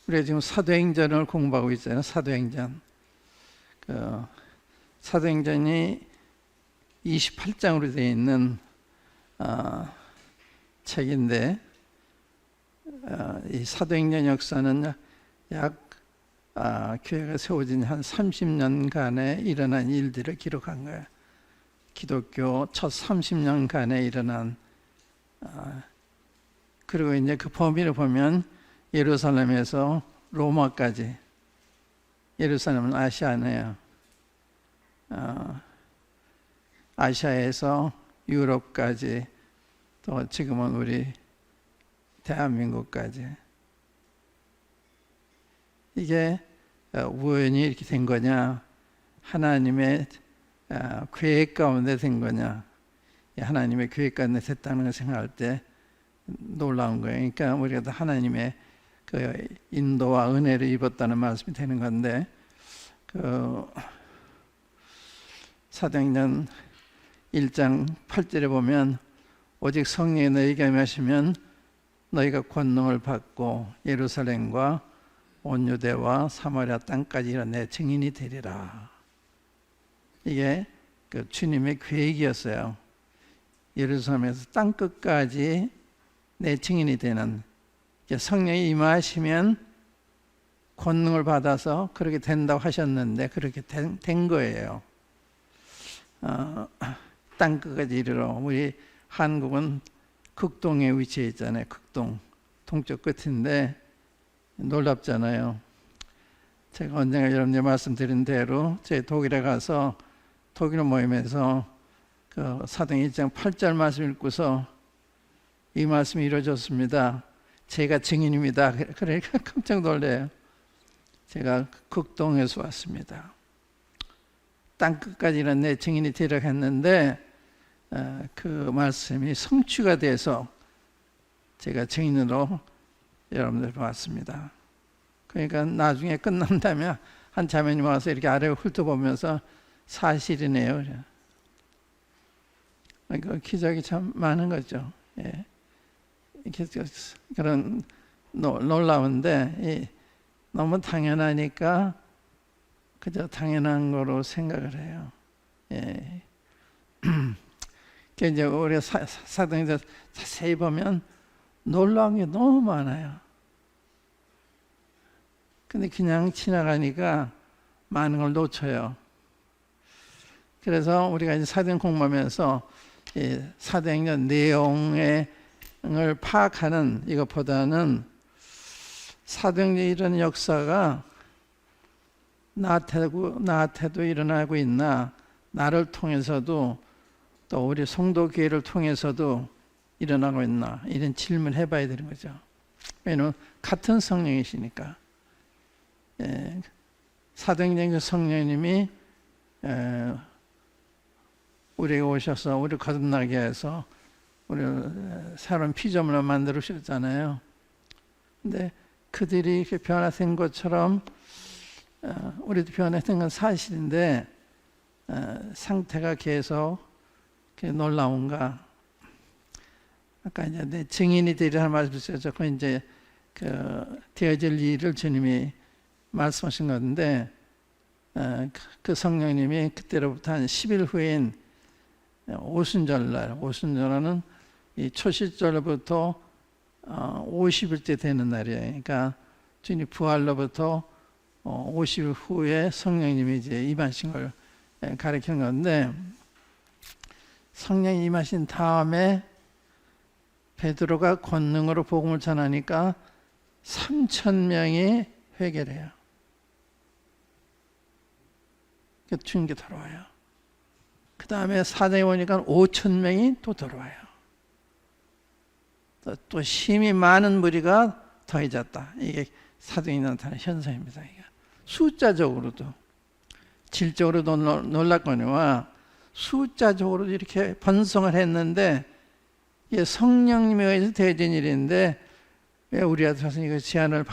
우리가 지금 사도행전을 공부하고 있잖아요. 사도행전. 사도행전이 28장으로 되어 있는 책인데, 이 사도행전 역사는 약 교회가 세워진 한 30년간에 일어난 일들을 기록한 거예요. 기독교 첫 30년간에 일어난, 그리고 이제 그 범위를 보면 예루살렘에서 로마까지, 예루살렘은 아시아네요. 아시아에서 유럽까지, 또 지금은 우리 대한민국까지. 이게 우연히 이렇게 된 거냐, 하나님의 계획 가운데 된 거냐, 하나님의 계획 가운데 됐다는 걸 생각할 때 놀라운 거예요. 그러니까 우리가 하나님의 그 인도와 은혜를 입었다는 말씀이 되는 건데, 사도행전 1장 8절에 보면 오직 성령이 너희에게 임하시면 너희가 권능을 받고 예루살렘과 온 유대와 사마리아 땅까지 이런 내 증인이 되리라. 이게 그 주님의 계획이었어요. 예루살렘에서 땅 끝까지 내 증인이 되는, 성령이 임하시면 권능을 받아서 그렇게 된다고 하셨는데 그렇게 된 거예요. 땅 끝까지 이르러. 우리 한국은 극동에 위치해 있잖아요. 극동, 동쪽 끝인데 놀랍잖아요. 제가 언젠가 여러분들 말씀드린 대로 제 독일에 가서 독일 모임에서 그 사도행전 1장 8절 말씀 읽고서 이 말씀이 이루어졌습니다. 제가 증인입니다. 그러니까 깜짝 놀래요. 제가 극동에서 왔습니다. 땅끝까지는 내 증인이 되리라 했는데 그 말씀이 성취가 돼서 제가 증인으로 여러분들 왔습니다. 그러니까 나중에 끝난다면 한 자매님 와서 이렇게 아래 훑어보면서 사실이네요. 그러니까 기적이 참 많은 거죠. 예. 그런 놀라운데 너무 당연하니까 그저 당연한 거로 생각을 해요. 예. 이제 우리가 사도행전 자세히 보면 놀라운 게 너무 많아요. 근데 그냥 지나가니까 많은 걸 놓쳐요. 그래서 우리가 이제 사도행전 공부하면서 사도행전 내용을 파악하는 이것보다는 사도행전 이런 역사가 나한테도 일어나고 있나, 나를 통해서도 또 우리 성도 교회를 통해서도 일어나고 있나, 이런 질문을 해봐야 되는 거죠. 왜냐하면 같은 성령이시니까. 사도행전 성령님이 우리에게 오셔서 우리 거듭나게 해서 우리 새로운 피조물을 만들으셨잖아요. 근데 그들이 이렇게 변화된 것처럼 우리도 변화된 건 사실인데 상태가 계속 놀라운가. 아까 이제 내 증인이 되리라는 말씀이었죠. 그 이제 그 되어질 일을 주님이 말씀하신 건데, 그 성령님이 그때로부터 한 10일 후인 오순절날, 오순절은 이 초실절로부터 50일째 되는 날이에요. 그러니까 주님 부활로부터 50일 후에 성령님이 이제 임하신 걸 가리키는 건데, 성령이 임하신 다음에 베드로가 권능으로 복음을 전하니까 3,000명이 회개를 해요. 주님께 돌아와요. 그 다음에 사장에 오니까 5,000명이 또 돌아와요. 또 힘이 많은 무리가 더해졌다. 이게 사도행전에 나타나는 현상입니다. 숫자적으로도, 질적으로도 놀랍거니와 숫자적으로도 이렇게 번성을 했는데, 이게 성령님에 의해서 되어진 일인데 왜 우리한테 와서 이거 제안을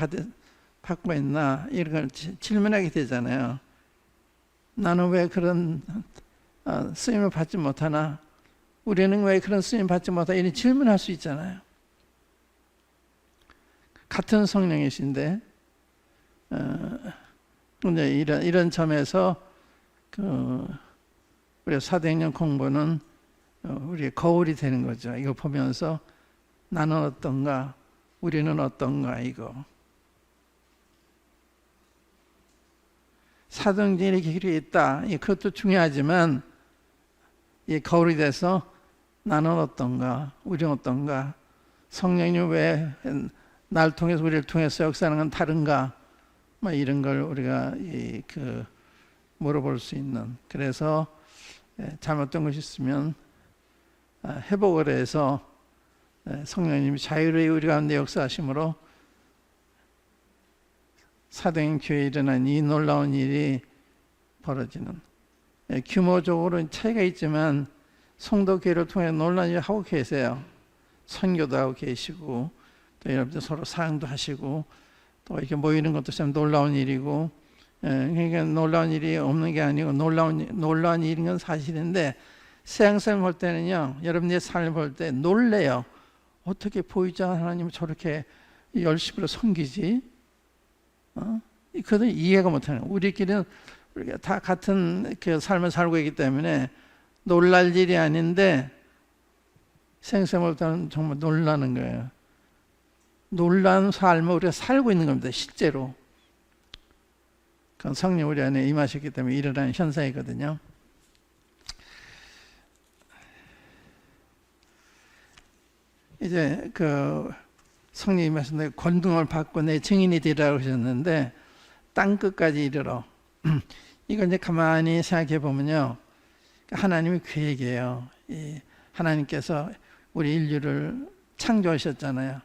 받고 있나, 이런 걸 질문하게 되잖아요. 나는 왜 그런 쓰임을 받지 못하나, 우리는 왜 그런 쓰임 받지 못하나, 이런 질문할 수 있잖아요. 같은 성령이신데 근데 이런 점에서 우리 사도행전 공부는 우리의 거울이 되는 거죠. 이거 보면서 나는 어떤가, 우리는 어떤가, 이거. 사도행전이 이렇게 기록이 있다. 그것도 중요하지만 이 거울이 돼서 나는 어떤가, 우리는 어떤가, 성령님 왜 날 통해서 우리를 통해서 역사하는 건 다른가, 뭐 이런 걸 우리가 물어볼 수 있는. 그래서 잘못된 것이 있으면 회복을 해서 성령님이 자유로이 우리 가운데 역사하심으로 사도행 교회에 일어난 이 놀라운 일이 벌어지는, 규모적으로는 차이가 있지만 성도 교회를 통해 놀라운 일을 하고 계세요. 선교도 하고 계시고 또 여러분들 서로 사랑도 하시고 또 이렇게 모이는 것도 참 놀라운 일이고, 그러니까 놀라운 일이 없는 게 아니고 놀라운 일인 건 사실인데, 세상사람 볼 때는요, 여러분의 삶을 볼 때 놀래요. 어떻게 보이지 않는 하나님을 저렇게 열심으로 섬기지? 그것을 이해가 못하는. 우리가 다 같은 그 삶을 살고 있기 때문에 놀랄 일이 아닌데 생생을 볼 때는 정말 놀라는 거예요. 놀라운 삶을 우리가 살고 있는 겁니다. 실제로. 그건 성령 우리 안에 임하셨기 때문에 일어나는 현상이거든요. 이제 성령이 임하셨는데 권능을 받고 내 증인이 되리라고 하셨는데 땅 끝까지 이르러. 이거 이제 가만히 생각해 보면요, 하나님의 계획이에요. 하나님께서 우리 인류를 창조하셨잖아요.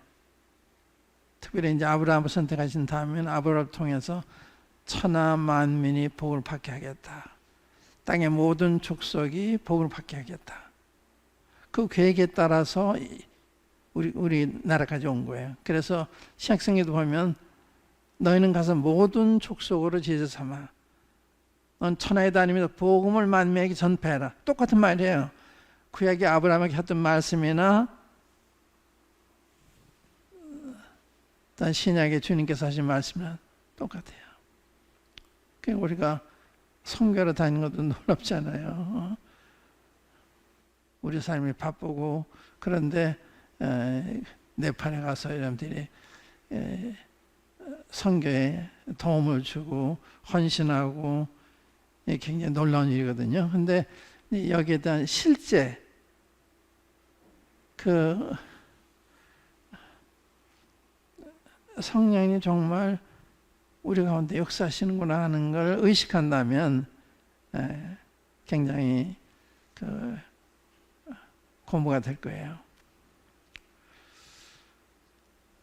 특별히 이제 아브라함을 선택하신 다음에는 아브라함을 통해서 천하 만민이 복을 받게 하겠다. 땅의 모든 족속이 복을 받게 하겠다. 그 계획에 따라서 우리 나라까지 온 거예요. 그래서 신약성경에도 보면 너희는 가서 모든 족속으로 제자 삼아 넌 천하에 다니면서 복음을 만민에게 전파해라. 똑같은 말이에요. 구약이 아브라함에게 했던 말씀이나 또 신약에 주님께서 하신 말씀이랑 똑같아요. 그러니까 우리가 선교로 다니는 것도 놀랍잖아요. 우리 삶이 바쁘고 그런데 네팔에 가서 여러분들이 선교에 도움을 주고 헌신하고 굉장히 놀라운 일이거든요. 근데 여기에 대한 실제 성령이 정말 우리 가운데 역사하시는구나 하는 걸 의식한다면 굉장히 공부가 될 거예요.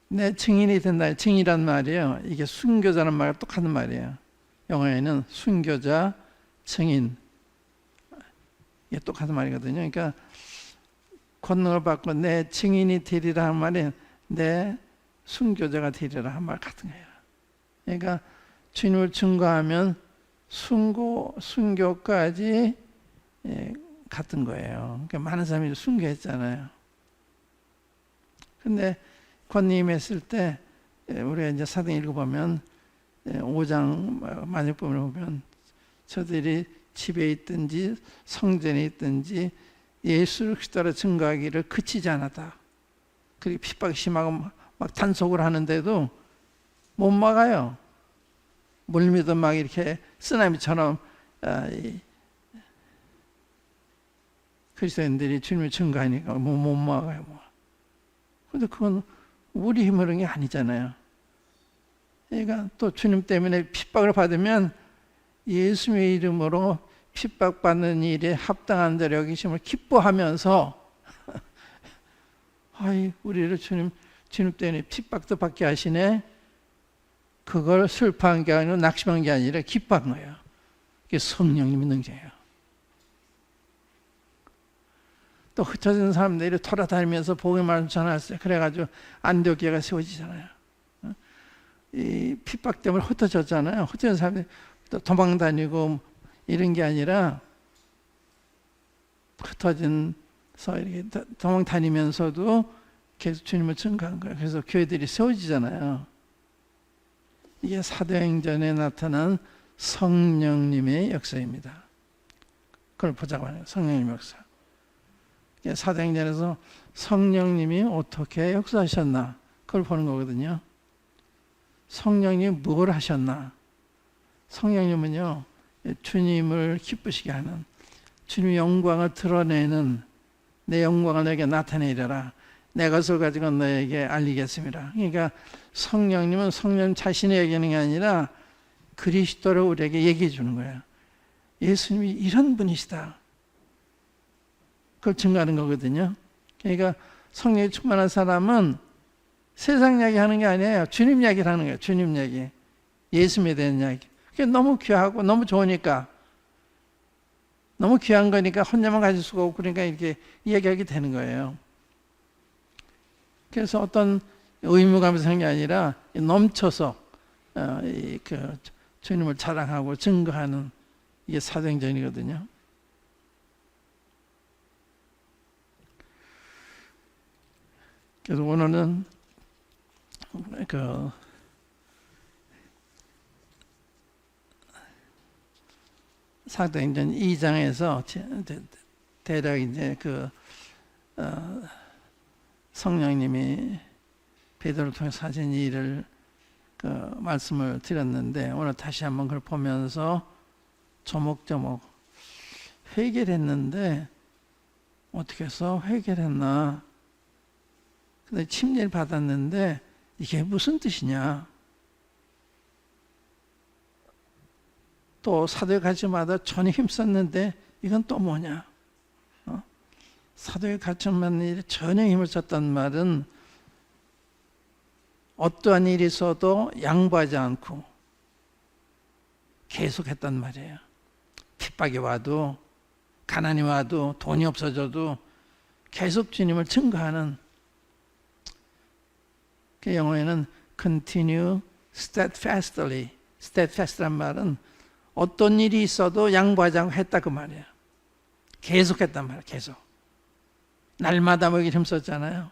내 증인이 된다. 증인이란 말이에요. 이게 순교자라는 말과 똑같은 말이에요. 영어에는 순교자, 증인, 이게 똑같은 말이거든요. 그러니까 권능을 받고 내 증인이 되리라 하는 말이 내 순교자가 되리라 하는 말 같은 거예요. 그러니까 주님을 증거하면 순교까지 같은 거예요. 그러니까 많은 사람이 순교했잖아요. 근데 권님 했을 때 우리가 이제 사도행 읽어보면 5장 마지막부분을 보면 저들이 집에 있든지 성전에 있든지 예수를 그리스도로 증거하기를 그치지 않았다. 그리고 핍박이 심하고 막 단속을 하는데도 못 막아요. 물미도 막 이렇게 쓰나미처럼 그리스도인들이 주님을 증거하니까 못 막아요. 그런데 그건 우리 힘으로 하는 게 아니잖아요. 그러니까 또 주님 때문에 핍박을 받으면 예수님의 이름으로 핍박받는 일에 합당한 대로 여기심을 기뻐하면서 아이 우리를 주님 때문에 핍박도 받게 하시네. 그걸 슬퍼한 게 아니라 낙심한 게 아니라 기뻐한 거예요. 이게 성령님의 능력이에요. 또 흩어진 사람들이 돌아다니면서 복음의 말씀 전하셨어요. 그래가지고 안디옥교회가 세워지잖아요. 이 핍박 때문에 흩어졌잖아요. 흩어진 사람들이 또 도망다니고 이런 게 아니라 흩어진서 이렇게 도망다니면서도 계속 주님을 증거한 거예요. 그래서 교회들이 세워지잖아요. 이게 사도행전에 나타난 성령님의 역사입니다. 그걸 보자고 하는 거예요. 성령님 역사. 사도행전에서 성령님이 어떻게 역사하셨나 그걸 보는 거거든요. 성령님이 뭘 하셨나. 성령님은요, 주님을 기쁘시게 하는, 주님의 영광을 드러내는, 내 영광을 너에게 나타내리라, 내 것을 가지고 너에게 알리겠습니다. 그러니까 성령님은 성령 자신이 얘기하는 게 아니라 그리스도를 우리에게 얘기해 주는 거예요. 예수님이 이런 분이시다, 그걸 증거하는 거거든요. 그러니까 성령이 충만한 사람은 세상 이야기 하는 게 아니에요. 주님 이야기를 하는 거예요. 주님 이야기, 예수님에 대한 이야기. 그게 너무 귀하고 너무 좋으니까, 너무 귀한 거니까 혼자만 가질 수가 없고, 그러니까 이렇게 이야기하게 되는 거예요. 그래서 어떤 의무감에서 하는 게 아니라 넘쳐서 주님을 자랑하고 증거하는, 이게 사도행전이거든요. 그래서 오늘은 사도행전 2장에서 대략 이제 성령님이 베드로를 통해서 하신 일을 말씀을 드렸는데, 오늘 다시 한번 그걸 보면서 조목조목 회개를 했는데 어떻게 해서 회개를 했나, 근데 침례를 받았는데 이게 무슨 뜻이냐, 또 사도의 가르침마다 전혀 힘썼는데 이건 또 뭐냐, 사도의 가르침만 일에 전혀 힘을 썼단 말은 어떠한 일이 있어도 양보하지 않고 계속했단 말이에요. 핍박이 와도, 가난이 와도, 돈이 없어져도 계속 주님을 증거하는, 그 영어에는 continue steadfastly, steadfast란 말은 어떤 일이 있어도 양보하지 않고 했다 그 말이에요. 계속 했단 말이에요. 계속. 날마다 먹이 힘썼잖아요.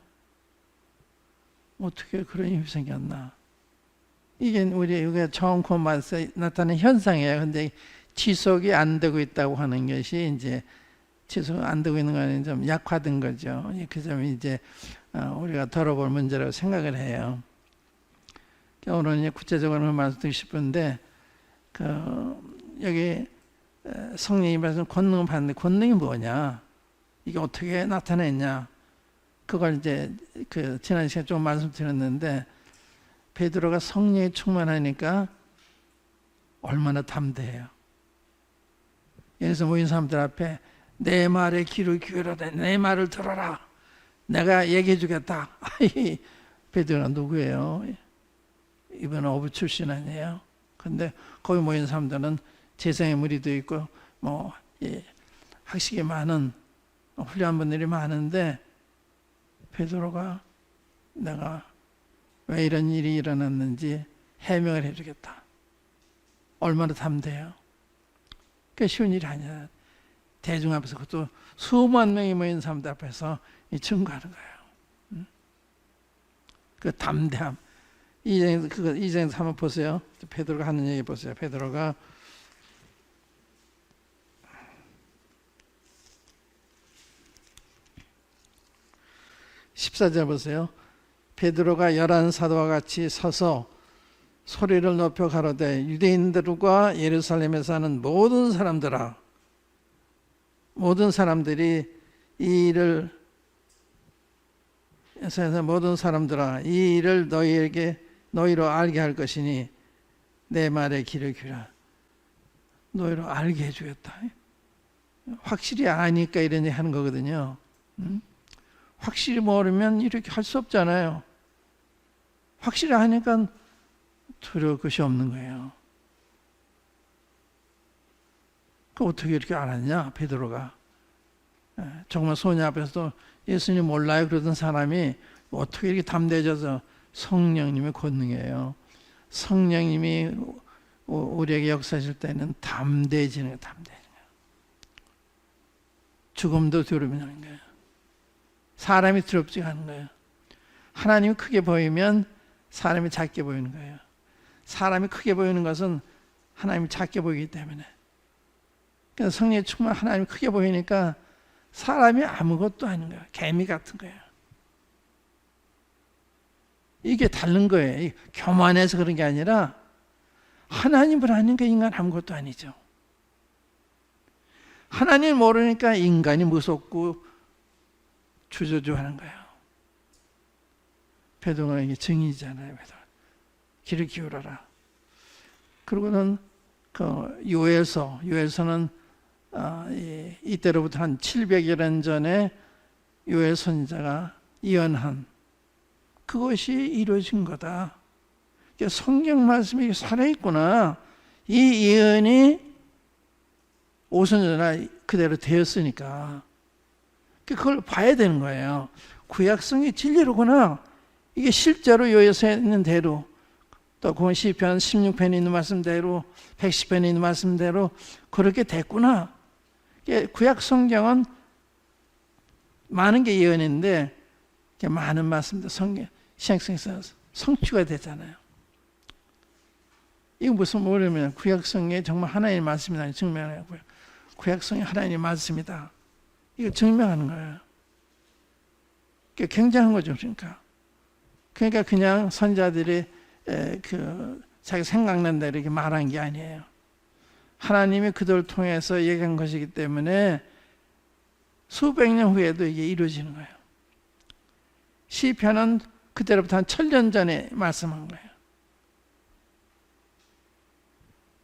어떻게 그런 힘이 생겼나. 이게 우리가 처음코 나타나는 현상이에요. 근데 지속이 안 되고 있다고 하는 것이, 이제 지속 안 되고 있는 거는 좀 약화된 거죠. 그 점이 이제 우리가 다뤄볼 문제라고 생각을 해요. 오늘 구체적으로 말씀드리고 싶은데, 여기 성령이 말씀 권능을 받는데, 권능이 뭐냐, 이게 어떻게 나타냈냐, 그걸 이제 지난 시간에 좀 말씀드렸는데, 베드로가 성령에 충만하니까 얼마나 담대해요. 예를 들어서 모인 사람들 앞에 내 말에 귀를 기울여라, 내 말을 들어라, 내가 얘기해 주겠다. 베드로가 누구예요? 이번에 어부 출신 아니에요? 근데 거기 모인 사람들은 재상의 무리도 있고 학식이 많은 훌륭한 분들이 많은데, 베드로가 내가 왜 이런 일이 일어났는지 해명을 해주겠다. 얼마나 담대해요. 그게 쉬운 일이 아니야. 대중 앞에서, 그것도 수만 명이 모인 사람들 앞에서 증거하는 거예요. 그 담대함. 이 장에서 한번 보세요. 베드로가 하는 얘기 보세요. 베드로가 14절 보세요. 베드로가 11사도와 같이 서서 소리를 높여 가로되, 유대인들과 예루살렘에 사는 모든 사람들아, 모든 사람들이 이 일을, 모든 사람들아, 이 일을 너희로 알게 할 것이니 내 말에 귀를 기울여. 너희로 알게 해주겠다. 확실히 아니까 이런 얘기 하는 거거든요. 확실히 모르면 이렇게 할 수 없잖아요. 확실히 하니까 두려울 것이 없는 거예요. 그 어떻게 이렇게 알았냐, 베드로가. 정말 소녀 앞에서도 예수님 몰라요 그러던 사람이 어떻게 이렇게 담대해져서, 성령님의 권능이에요. 성령님이 우리에게 역사하실 때는 담대해지는 거예요. 담대해지는 거예요. 죽음도 두려움이 나는 거예요. 사람이 두렵지 않은 거예요. 하나님이 크게 보이면 사람이 작게 보이는 거예요. 사람이 크게 보이는 것은 하나님이 작게 보이기 때문에. 그래서 성령의 충만 하나님이 크게 보이니까 사람이 아무것도 아닌 거예요. 개미 같은 거예요. 이게 다른 거예요. 교만해서 그런 게 아니라 하나님을 아니까 인간 아무것도 아니죠. 하나님 모르니까 인간이 무섭고 주저주하는 거예요. 베드로가 이게 증인이잖아요. 베드로. 귀를 기울여라. 그리고는 그 요엘서는 이때로부터 한 700여 년 전에 요엘 선지자가 예언한 그것이 이루어진 거다. 성경 말씀이 살아있구나. 이 예언이 오순절날 그대로 되었으니까 그걸 봐야 되는 거예요. 구약성이 진리로구나. 이게 실제로 요엘서에 있는 대로 또 시편 16편에 있는 말씀대로 110편에 있는 말씀대로 그렇게 됐구나. 구약 성경은 많은 게 예언인데 많은 말씀들 성경 신약성에서 성취가 되잖아요. 이거 무슨 뭐냐면 구약성에 정말 하나님의 말씀이다 증명하고요. 구약성이 하나님의 말씀이다. 이거 증명하는 거예요. 굉장한 거죠, 그러니까 그냥 선자들이 자기 생각난 대로 이렇게 말한 게 아니에요. 하나님이 그들을 통해서 얘기한 것이기 때문에 수백 년 후에도 이게 이루어지는 거예요. 시편은 그때로부터 한 1000년 전에 말씀한 거예요.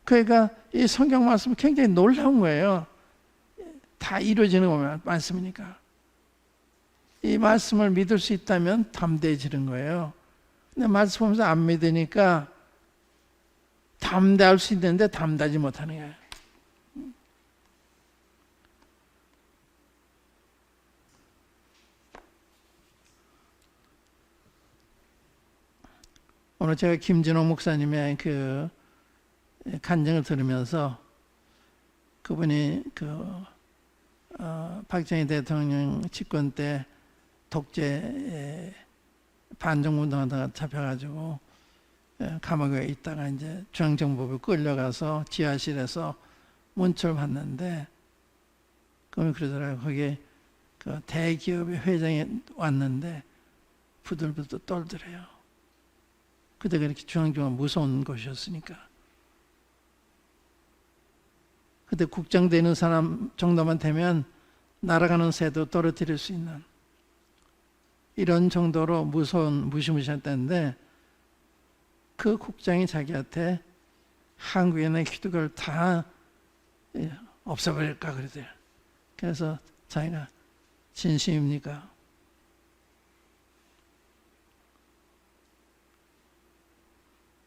그러니까 이 성경 말씀은 굉장히 놀라운 거예요. 다 이루어지는 말씀이니까. 이 말씀을 믿을 수 있다면 담대해지는 거예요. 근데 말씀 보면서 안 믿으니까 담대할 수 있는데 담대하지 못하는 거예요. 오늘 제가 김진호 목사님의 그 간증을 들으면서 그분이 박정희 대통령 집권 때 독재 반정운동하다가 잡혀가지고 감옥에 있다가 이제 중앙정보부에 끌려가서 지하실에서 문철 받는데 그분이 그러더라고요. 거기에 그 대기업의 회장이 왔는데 부들부들 떨더래요. 그때 그렇게 중앙정보가 무서운 곳이었으니까. 그때 국장 되는 사람 정도만 되면 날아가는 새도 떨어뜨릴 수 있는 이런 정도로 무서운 무시무시한 때인데 그 국장이 자기한테 한국에 있는 기독교를 다 없애버릴까 그러대요. 그래서 자기가 진심입니까?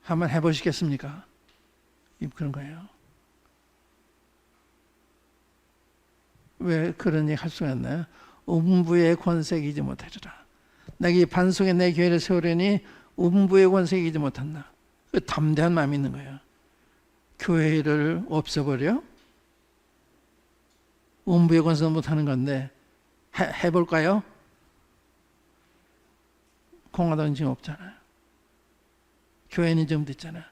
한번 해보시겠습니까? 그런 거예요. 왜 그런 얘기 할 수가 있나요? 음부의 권세에 이기지 못하리라. 내가 이 반석에 내 교회를 세우려니 음부의 권세에 이기지 못한다. 그 담대한 마음이 있는 거예요. 교회를 없애버려? 음부의 권세 못하는 건데 해볼까요? 공화당은 지금 없잖아요. 교회는 지금 됐잖아요.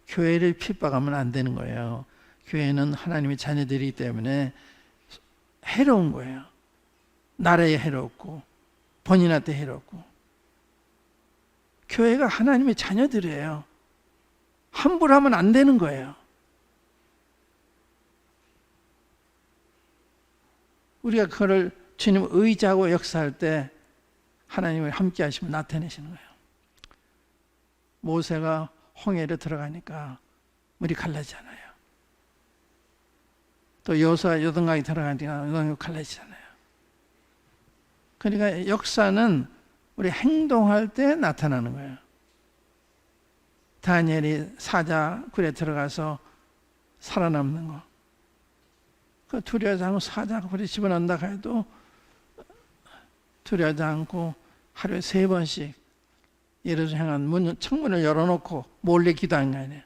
교회를 핍박하면 안 되는 거예요. 교회는 하나님의 자녀들이기 때문에 해로운 거예요. 나라에 해롭고 본인한테 해롭고. 교회가 하나님의 자녀들이에요. 함부로 하면 안 되는 거예요. 우리가 그걸 주님 의지하고 역사할 때 하나님을 함께 하시면 나타내시는 거예요. 모세가 홍해를 들어가니까 물이 갈라지잖아요. 또 여호수아 요단강에 들어가니까 요단강이 갈라지잖아요. 그러니까 역사는 우리 행동할 때 나타나는 거예요. 다니엘이 사자굴에 들어가서 살아남는 거. 그 두려워하지 않고 사자굴에 집어넣는다 해도 두려워하지 않고 하루에 3번씩 예루살렘 향한 창문을 열어놓고 몰래 기도한 거 아니에요.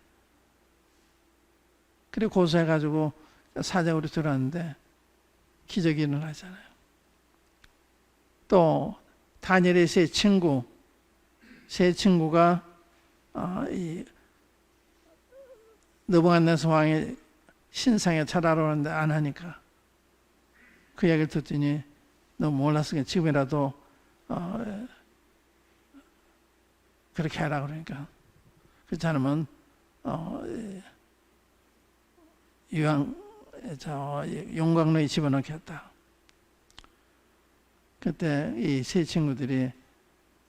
그리고 고소해가지고 사자굴에 들어왔는데 기적이 일어나잖아요. 또 다니엘의 세 친구가 이 느부갓네살 왕의 신상에 절하러 오는데 안 하니까 그 이야기를 듣더니 너 몰랐으니까 지금이라도 그렇게 하라 그러니까 그렇지 않으면 용광로에 집어넣겠다. 그때 이 세 친구들이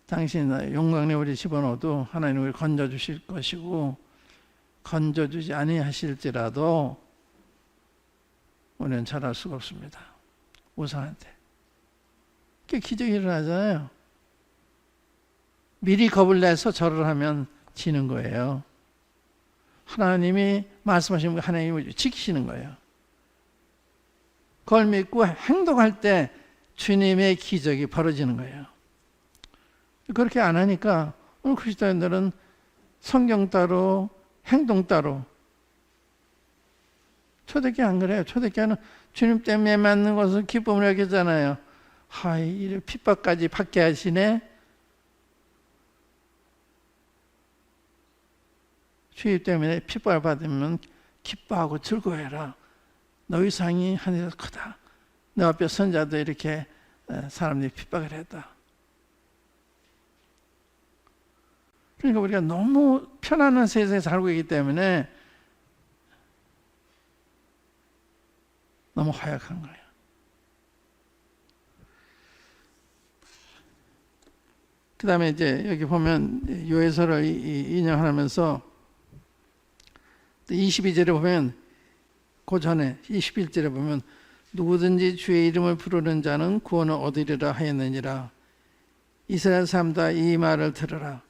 당신 용광로에 우리 집어넣어도 하나님 우리 건져주실 것이고 건져주지 아니하실지라도 우리는 절할 수가 없습니다. 우상한테. 그게 기적이 일어나잖아요. 미리 겁을 내서 절을 하면 지는 거예요. 하나님이 말씀하시는 거 하나님이 지키시는 거예요. 그걸 믿고 행동할 때 주님의 기적이 벌어지는 거예요. 그렇게 안 하니까 오늘 그리스도인들은 성경 따로 행동 따로. 초대교회 안 그래요. 초대교회는 주님 때문에 맞는 것을 기쁨을 여기잖아요. 이 핍박까지 받게 하시네. 주님 때문에 핍박을 받으면 기뻐하고 즐거워해라. 너희 상이 하늘에서 크다. 너 앞에 선자도 이렇게 사람들이 핍박을 했다. 그러니까 우리가 너무 편안한 세상에 살고 있기 때문에 너무 허약한 거예요. 그 다음에 이제 여기 보면 요에서를 인용하면서 22절에 보면 그 전에 21절에 보면 누구든지 주의 이름을 부르는 자는 구원을 얻으리라 하였느니라. 이스라엘 사람들아 이 말을 들으라.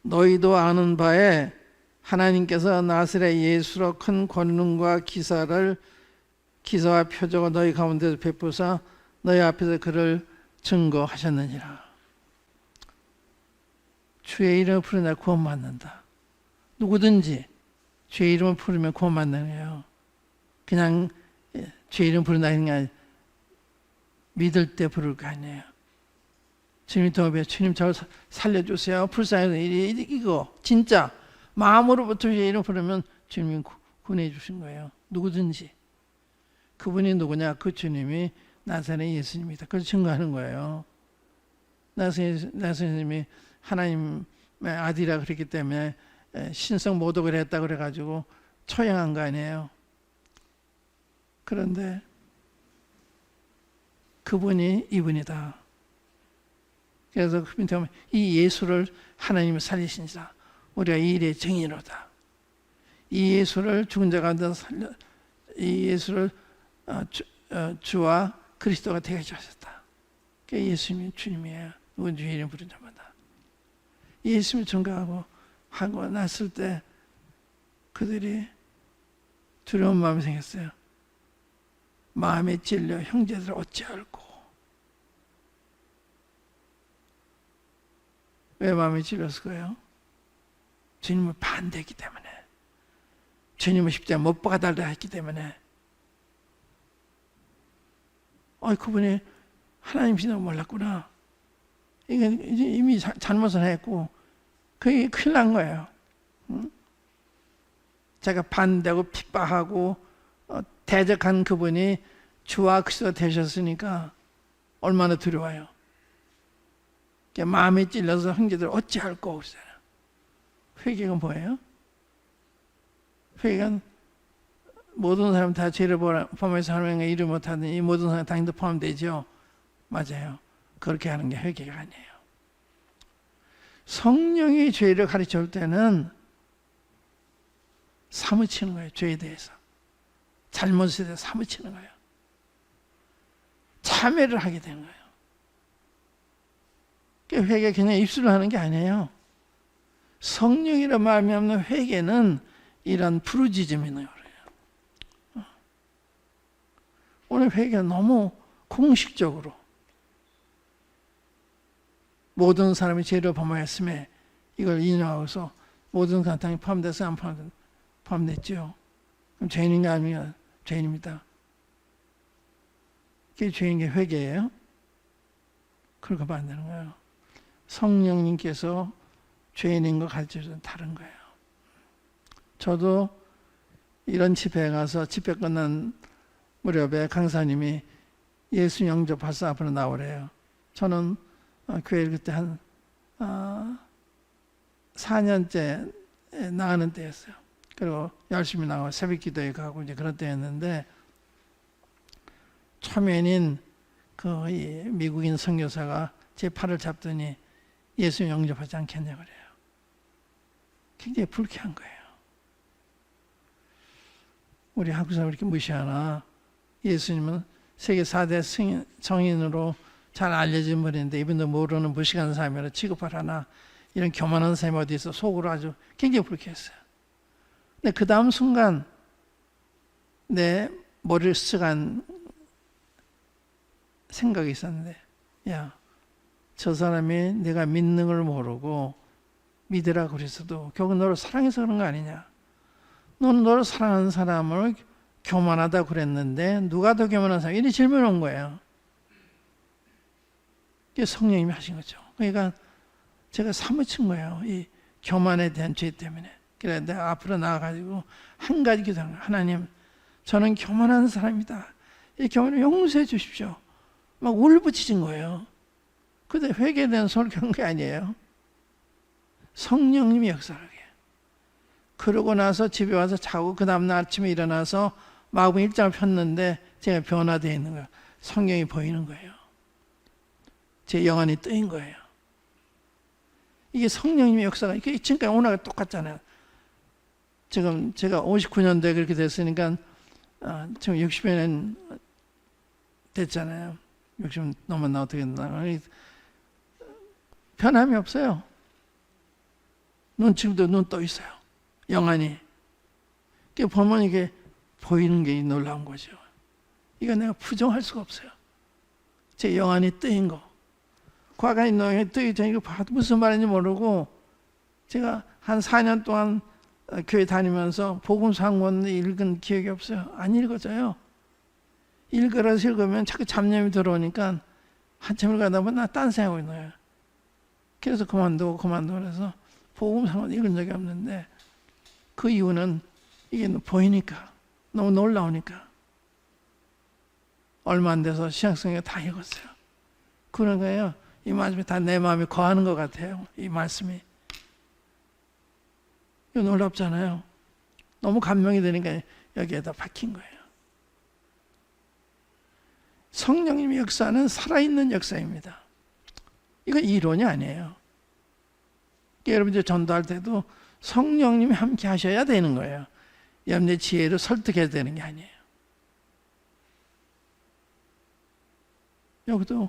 너희도 아는 바에 하나님께서 나사렛 예수로 큰 권능과 기사와 표적을 너희 가운데서 베푸사 너희 앞에서 그를 증거하셨느니라. 주의 이름을 부르는 자 구원받는다. 누구든지 주의 이름을 부르면 구원받는 거예요. 그냥 주의 이름 부른다는 게 아니라 믿을 때 부를 거 아니에요. 주님 도움에 주님 저를 살려주세요. 불쌍해서 이거 진짜 마음으로부터 주의 이름 부르면 주님이 구원해 주신 거예요. 누구든지. 그분이 누구냐? 그 주님이 나사렛 예수님이다. 그래서 증거하는 거예요. 나사렛 예수님이 하나님의 아들이라 그랬기 때문에 신성 모독을 했다 그래가지고 처형한 거 아니에요. 그런데 그분이 이분이다. 그래서 그 밑에 보면 이 예수를 하나님이 살리신 자 우리가 이 일의 증인으로다. 이 예수를 죽은 자 가운데 살려 이 예수를 주와 그리스도가 되게 하셨다. 그게 예수님이 주님이에요. 누군 주의 이름 부른 자마다 예수님을 증거하고 하고 났을 때 그들이 두려운 마음이 생겼어요. 마음에 찔려 형제들을 어찌할꼬. 왜 마음에 찔렸을까요? 주님을 반대했기 때문에, 주님을 십자가에 못 박아달라 했기 때문에. 그분이 하나님이신 줄 몰랐구나. 이게 이미 잘못을 했고 그게 큰일 난 거예요. 제가 반대하고 핍박하고 대적한 그분이 주와 그리스도가 되셨으니까 얼마나 두려워요. 마음에 찔려서 형제들 어찌할꼬 그러잖아요. 회개가 뭐예요? 회개는 모든 사람 다 죄를 범해서 하나님의 일을 못하는 이 모든 사람 당연히 포함되죠. 맞아요. 그렇게 하는 게 회개가 아니에요. 성령이 죄를 가르쳐 줄 때는 사무치는 거예요. 죄에 대해서. 잘못에 대해서 사무치는 거예요. 참회를 하게 되는 거예요. 회개 그냥 입술로 하는 게 아니에요. 성령이라 말미암는 회개는 이런 부르짖음이 나요. 오늘 회개가 너무 공식적으로 모든 사람이 죄를 범하였음에 이걸 인용하고서 모든 사람이 포함돼서 안 포함됐죠. 그럼 죄인인가 아니면 죄인입니다. 그게 죄인 게 회개예요. 그렇게 만드는 거예요. 성령님께서 죄인인 거 가르쳐줘서 다른 거예요. 저도 이런 집회에 가서 집회 끝난 무렵에 강사님이 예수 영접하서 앞으로 나오래요. 저는 교회를 그때 한 4년째 나가는 때였어요. 그리고 열심히 나가고 새벽 기도에 가고 이제 그런 때였는데, 초면인 그 미국인 선교사가 제 팔을 잡더니 예수 영접하지 않겠냐 그래요. 굉장히 불쾌한 거예요. 우리 한국 사람 이렇게 무시하나? 예수님은 세계 4대 성인으로 잘 알려진 분인데 이분도 모르는 무식한 사람이라 취급을 하나? 이런 교만한 사람이 어디 있어? 속으로 아주 굉장히 불쾌했어요. 근데 그 다음 순간 내 머리를 쓱한 생각이 있었는데, 야, 저 사람이 내가 믿는 걸 모르고 믿으라 그랬어도 결국 너를 사랑해서 그런 거 아니냐? 너는 너를 사랑하는 사람을 교만하다 그랬는데 누가 더 교만한 사람? 이렇게 질문을 온 거예요. 이게 성령님이 하신 거죠. 그러니까 제가 사무친 거예요. 이 교만에 대한 죄 때문에. 그래 내가 앞으로 나와가지고 한 가지 기도하는 거예요. 하나님, 저는 교만한 사람이다. 이 교만을 용서해 주십시오. 막 울부짖은 거예요. 근데 회개에 대한 설교한 게 아니에요. 성령님이 역사하게. 그러고 나서 집에 와서 자고 그 다음날 아침에 일어나서 마금 일장을 폈는데 제가 변화되어 있는 거예요. 성령이 보이는 거예요. 제 영안이 뜨인 거예요. 이게 성령님의 역사가 이게 지금까지 오늘과 똑같잖아요. 지금 제가 59년도에 그렇게 됐으니까 지금 60여 년 됐잖아요. 60 넘었나 어떻게 됐나. 변함이 없어요. 눈 지금도 눈 떠 있어요. 영안이. 보면 이게 보이는 게 놀라운 거죠. 이거 내가 부정할 수가 없어요. 제 영안이 뜨인 거. 과거에 영안이 뜨기 전에 이거 봐도 무슨 말인지 모르고 제가 한 4년 동안 교회 다니면서 복음서 한 권 읽은 기억이 없어요. 안 읽어져요. 읽으면 자꾸 잡념이 들어오니까 한참을 가다 보면 나 딴 생각하고 있는 거예요. 그래서 그만두고 그래서 복음서 한 권 읽은 적이 없는데, 그 이유는 이게 보이니까, 너무 놀라우니까. 얼마 안 돼서 신약성경 다 읽었어요. 그런 거예요. 이 말씀이 다 내 마음에 거하는 것 같아요. 이 말씀이. 이거 놀랍잖아요. 너무 감명이 되니까 여기에다 박힌 거예요. 성령님의 역사는 살아있는 역사입니다. 이거 이론이 아니에요. 여러분들 전도할 때도 성령님이 함께 하셔야 되는 거예요. 여러분의 지혜로 설득해야 되는 게 아니에요. 여기도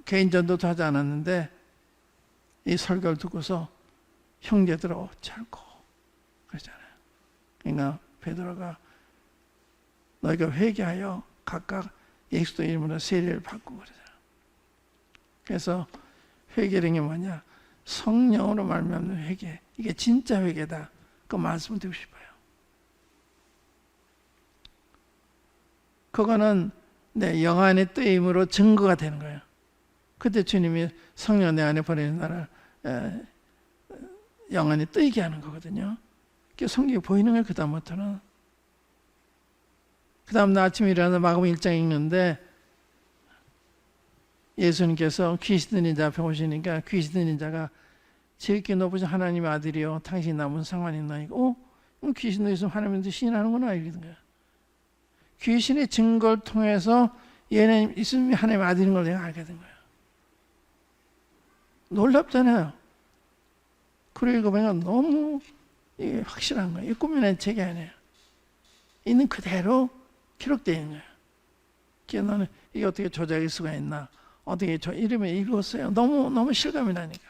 개인 전도도 하지 않았는데 이 설교를 듣고서 형제들하고 잘고 그러잖아요. 그러니까 베드로가 너희가 회개하여 각각 예수도 이름으로 세례를 받고 그러잖아요. 그래서 회개라는 게 뭐냐? 성령으로 말미암는 회개. 이게 진짜 회개다. 그 말씀을 드리고 싶어요. 그거는 내 영안의 뜨임으로 증거가 되는 거예요. 그때 주님이 성령 내 안에 보내는 나를 영안이 뜨이게 하는 거거든요. 그게 성경이 보이는 거예요. 그 다음부터는. 그 다음 날 아침에 일어나서 마가복음 1장 읽는데 예수님께서 귀신 들린 자 앞에 오시니까 귀신 들린 자가 지극히 높으신 하나님의 아들이요 당신이 나 무슨 상관이 있나? 귀신 들리면 하나님한테 신하는구나 이러는 거야. 귀신의 증거를 통해서 얘는 예수님이 하나님의 아들인 걸 내가 알게 된 거야. 놀랍잖아요. 그리고 읽어보니까 너무 이게 확실한 거예요. 이 꾸며낸 책이 아니에요. 있는 그대로 기록되어 있는 거예요. 그래서 나는 이게 어떻게 조작일 수가 있나? 어떻게 저 이름에 읽었어요? 너무 실감이 나니까.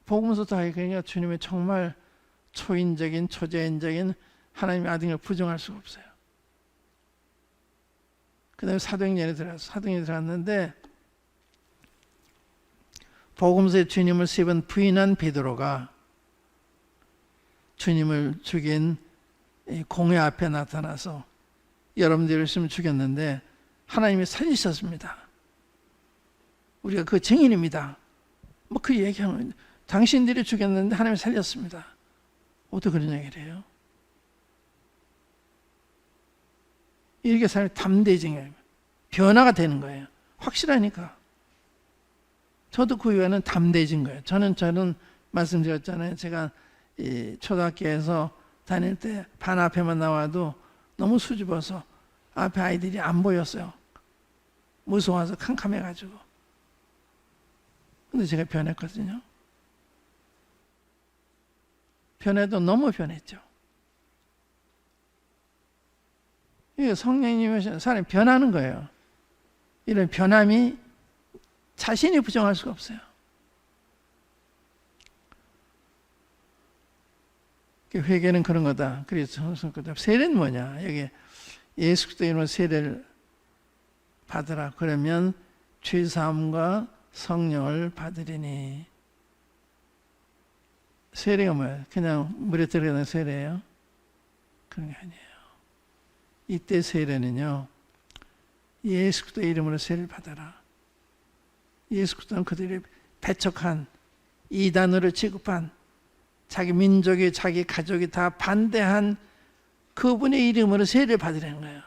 복음서 다 읽으니까 주님의 정말 초인적인 초자연적인 하나님의 아들을 부정할 수가 없어요. 그 다음에 사도행전에 들어갔는데 복음서에 주님을 세 번 부인한 베드로가 주님을 죽인 공회 앞에 나타나서 여러분들이 있으면 죽였는데 하나님이 살리셨습니다. 우리가 그 증인입니다. 뭐 그 얘기하는 당신들이 죽였는데 하나님이 살렸습니다. 어떻게 그런 얘기를 해요? 이렇게 사람이 담대해진 거예요. 변화가 되는 거예요. 확실하니까. 저도 그 이후에는 담대해진 거예요. 저는 말씀드렸잖아요. 제가 이 초등학교에서 다닐 때 반 앞에만 나와도 너무 수줍어서 앞에 아이들이 안 보였어요. 무서워서 캄캄해가지고. 근데 제가 변했거든요. 변해도 너무 변했죠. 이게 성령님이 사람이 변하는 거예요. 이런 변함이 자신이 부정할 수가 없어요. 회개는 그런 거다. 그래서 세례는 뭐냐? 여기 예수 그리스도 이름으로 세례를 받으라. 그러면 죄 사함과 성령을 받으리니. 세례가 뭐예요? 그냥 물에 들어가는 세례예요? 그런 게 아니에요. 이때 세례는요, 예수 그리스도 이름으로 세례를 받아라. 예수 그리스도는 그들이 배척한, 이단으로 취급한, 자기 민족이, 자기 가족이 다 반대한 그분의 이름으로 세례를 받으라는 거예요.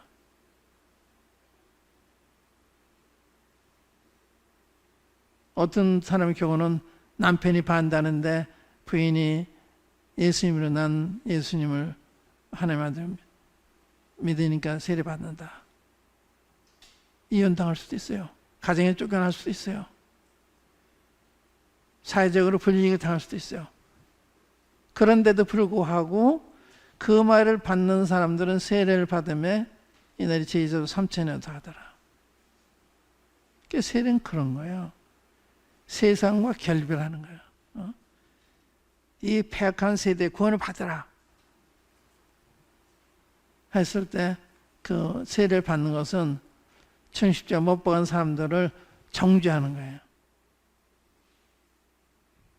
어떤 사람의 경우는 남편이 반대하는데 부인이 예수님으로 난 예수님을 하나님 아들 믿으니까 세례 받는다. 이혼당할 수도 있어요. 가정에 쫓겨날 수도 있어요. 사회적으로 불이익을 당할 수도 있어요. 그런데도 불구하고 그 말을 받는 사람들은 세례를 받으며 이날이 제의자도 3,000여 더 하더라. 그러니까 세례는 그런 거예요. 세상과 결별하는 거예요. 이 폐악한 세대의 구원을 받으라 했을 때 그 세례를 받는 것은 천십자가 못 박은 사람들을 정죄하는 거예요.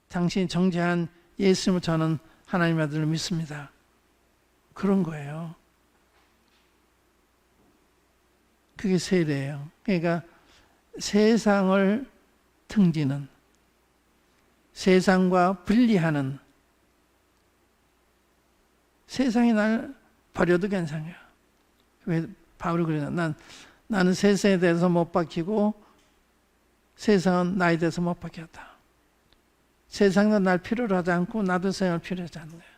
당신이 정죄한 예수님을 저는 하나님의 아들로 믿습니다. 그런 거예요. 그게 세례예요. 그러니까 세상을 등지는, 세상과 분리하는, 세상이 날 버려도 괜찮아요. 왜 바울이 그러냐? 나는 세상에 대해서 못 박히고 세상은 나에 대해서 못 박혔다. 세상도 날 필요로 하지 않고 나도 세상을 필요하지 않는 거예요.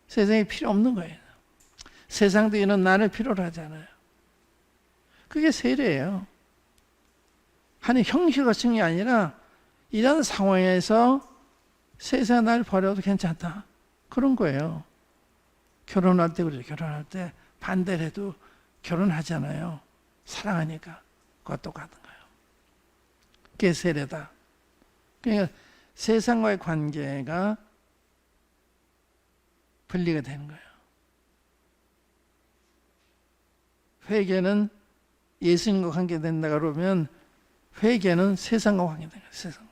세상이 필요 없는 거예요. 세상도 이런 나를 필요로 하지 않아요. 그게 세례예요. 한 형식이 아니라 이런 상황에서 세상 날 버려도 괜찮다. 그런 거예요. 결혼할 때 그러죠. 결혼할 때 반대를 해도 결혼하잖아요. 사랑하니까. 그거 똑같은 거예요. 그게 세례다. 그러니까 세상과의 관계가 분리가 되는 거예요. 회개는 예수님과 관계된다 그러면 회개는 세상과 관계된다. 세상과.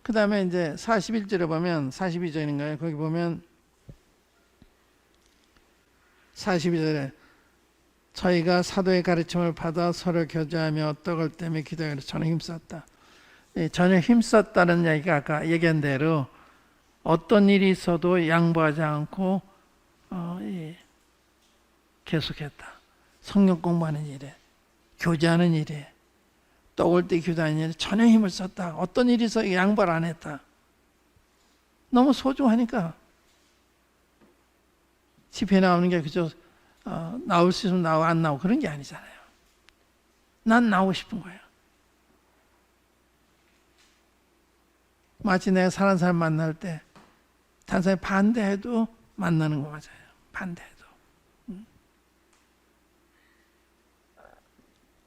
그 다음에 이제 41절에 보면 42절인가요? 거기 보면 42절에 저희가 사도의 가르침을 받아 서로 교제하며 떡을 떼며 기도하기로 전혀 힘썼다. 전혀 힘썼다는 얘기가 아까 얘기한 대로 어떤 일이 있어도 양보하지 않고 계속했다. 성경 공부하는 일에, 교제하는 일에, 떡을 떼 기도하는 일에 전혀 힘을 썼다. 어떤 일이 있어도 양보를 안 했다. 너무 소중하니까. 집회 나오는 게 그저 나올 수 있으면 나오고 안 나오고 그런 게 아니잖아요. 난 나오고 싶은 거예요. 마치 내가 사는 사람 만날 때 다른 사람이 반대해도 만나는 거 맞아요. 반대해도.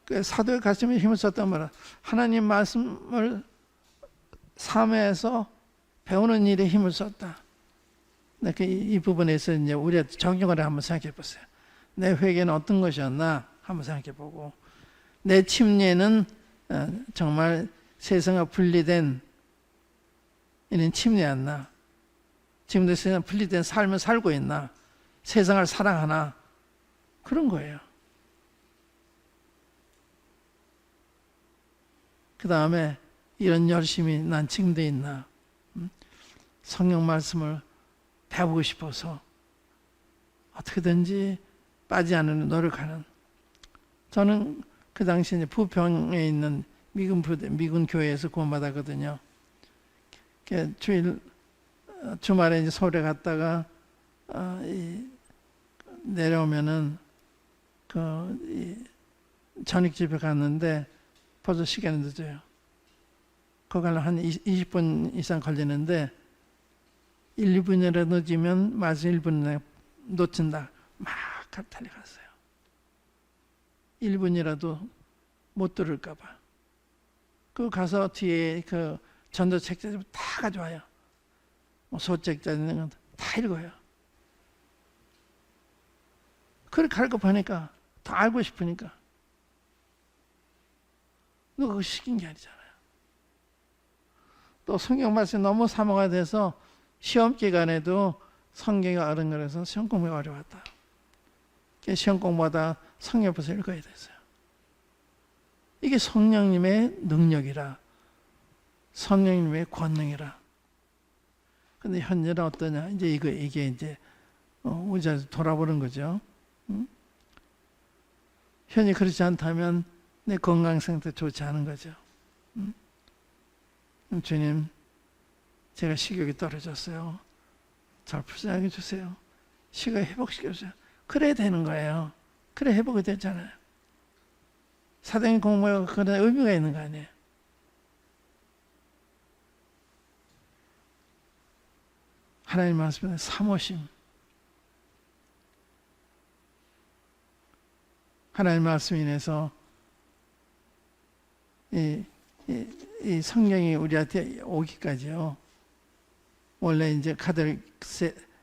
그 사도의 가르침에 힘을 썼단 말이야. 하나님 말씀을 삶에서 배우는 일에 힘을 썼다. 이 부분에서 이제 우리가 적용을 한번 생각해 보세요. 내 회개는 어떤 것이었나 한번 생각해 보고, 내 침례는 정말 세상과 분리된 이런 침례였나? 지금도 세상 분리된 삶을 살고 있나? 세상을 사랑하나? 그런 거예요. 그 다음에 이런 열심이 난 지금 돼 있나? 성경 말씀을 배우고 싶어서 어떻게든지 빠지지 않으려 노력하는. 저는 그 당시 이제 부평에 있는 미군 교회에서 구원받았거든요. 주말에 이제 서울에 갔다가 내려오면은 저녁 집에 갔는데 벌써 시간이 늦어요. 거기 가려면 한 20분 이상 걸리는데 1, 2분이라도 늦으면 말씀 1분 내에 놓친다. 막 달려갔어요. 1분이라도 못 들을까 봐. 그 가서 뒤에 그 전도책자 다 가져와요. 소책자 있는 건 다 읽어요. 그렇게 갈급하니까 더 알고 싶으니까. 너 그거 시킨 게 아니잖아요. 또 성경 말씀이 너무 사모가 돼서 시험 기간에도 성경이 어른거려서 시험 공부가 어려웠다. 시험 공부하다 성경부터 읽어야 됐어요. 이게 성령님의 능력이라, 성령님의 권능이라. 근데 현재는 어떠냐? 이제 이게 이제 우리가 돌아보는 거죠. 현재 그렇지 않다면 내 건강 상태 좋지 않은 거죠. 주님, 제가 식욕이 떨어졌어요. 잘 풀어나게 주세요. 식욕 회복시켜 주세요. 그래야 되는 거예요. 그래 회복이 됐잖아요. 사도행 공부가 그런 의미가 있는 거 아니에요. 하나님 말씀에 사모심. 하나님 말씀 인해서 이 성경이 우리한테 오기까지요. 원래 이제